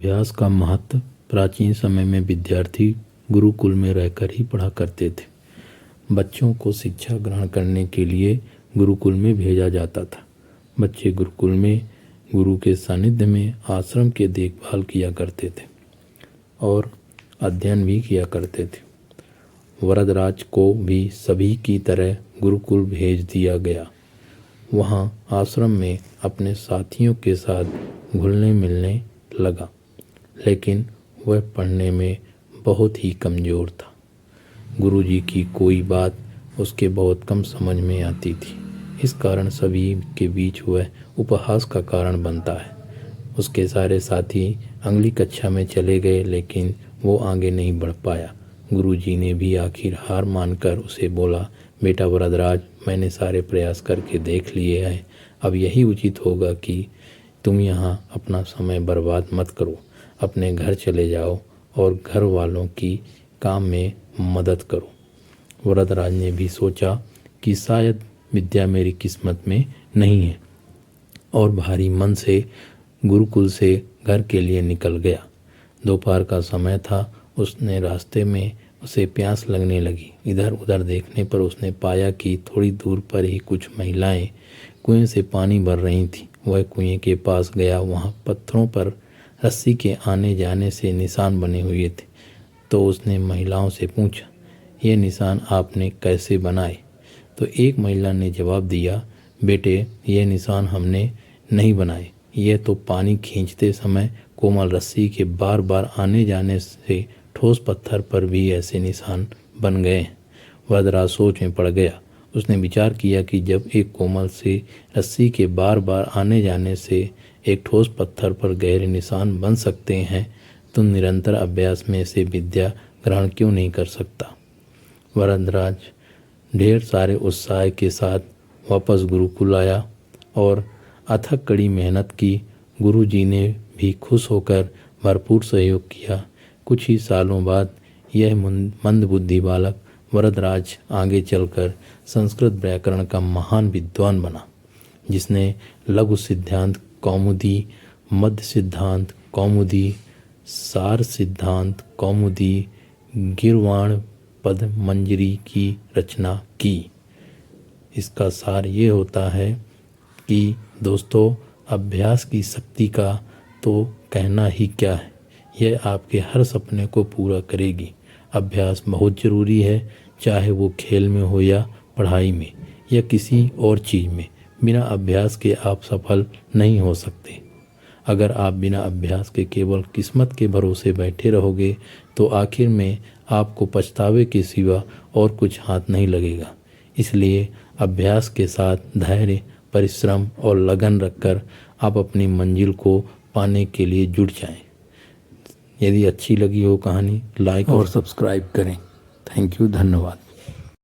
अभ्यास का महत्व प्राचीन समय में विद्यार्थी गुरुकुल में रहकर ही पढ़ा करते थे। बच्चों को शिक्षा ग्रहण करने के लिए गुरुकुल में भेजा जाता था। बच्चे गुरुकुल में गुरु के सानिध्य में आश्रम के देखभाल किया करते थे और अध्ययन भी किया करते थे। वरदराज को भी सभी की तरह गुरुकुल भेज दिया गया। वहाँ आश्रम में अपने साथियों के साथ घुलने मिलने लगा, लेकिन वह पढ़ने में बहुत ही कमज़ोर था। गुरुजी की कोई बात उसके बहुत कम समझ में आती थी। इस कारण सभी के बीच वह उपहास का कारण बनता है। उसके सारे साथी अगली कक्षा में चले गए, लेकिन वो आगे नहीं बढ़ पाया। गुरुजी ने भी आखिर हार मानकर उसे बोला, बेटा वरदराज, मैंने सारे प्रयास करके देख लिए हैं। अब यही उचित होगा कि तुम यहाँ अपना समय बर्बाद मत करो। अपने घर चले जाओ और घर वालों की काम में मदद करो। वरदराज ने भी सोचा कि शायद विद्या मेरी किस्मत में नहीं है और भारी मन से गुरुकुल से घर के लिए निकल गया। दोपहर का समय था। उसने रास्ते में उसे प्यास लगने लगी। इधर उधर देखने पर उसने पाया कि थोड़ी दूर पर ही कुछ महिलाएं कुएं से पानी भर रही थीं। वह कुएं के पास गया। वहाँ पत्थरों पर रस्सी के आने जाने से निशान बने हुए थे। तो उसने महिलाओं से पूछा, ये निशान आपने कैसे बनाए? तो एक महिला ने जवाब दिया, बेटे, ये निशान हमने नहीं बनाए। यह तो पानी खींचते समय कोमल रस्सी के बार बार आने जाने से ठोस पत्थर पर भी ऐसे निशान बन गए हैं। वरदराज सोच में पड़ गया। उसने विचार किया कि जब एक कोमल से रस्सी के बार बार आने जाने से एक ठोस पत्थर पर गहरे निशान बन सकते हैं, तो निरंतर अभ्यास में से विद्या ग्रहण क्यों नहीं कर सकता। वरदराज ढेर सारे उत्साह के साथ वापस गुरुकुल आया और अथक कड़ी मेहनत की। गुरुजी ने भी खुश होकर भरपूर सहयोग किया। कुछ ही सालों बाद यह मंदबुद्धि बालक वरदराज आगे चलकर संस्कृत व्याकरण का महान विद्वान बना, जिसने लघु सिद्धांत कौमुदी, मध्य सिद्धांत कौमुदी, सार सिद्धांत कौमुदी, गीर्वाण पद मंजरी की रचना की। इसका सार ये होता है कि दोस्तों, अभ्यास की शक्ति का तो कहना ही क्या है। यह आपके हर सपने को पूरा करेगी। अभ्यास बहुत ज़रूरी है, चाहे वो खेल में हो या पढ़ाई में या किसी और चीज़ में। बिना अभ्यास के आप सफल नहीं हो सकते। अगर आप बिना अभ्यास के केवल किस्मत के भरोसे बैठे रहोगे तो आखिर में आपको पछतावे के सिवा और कुछ हाथ नहीं लगेगा। इसलिए अभ्यास के साथ धैर्य, परिश्रम और लगन रखकर आप अपनी मंजिल को पाने के लिए जुट जाएं। यदि अच्छी लगी हो कहानी, लाइक और सब्सक्राइब करें। थैंक यू, धन्यवाद।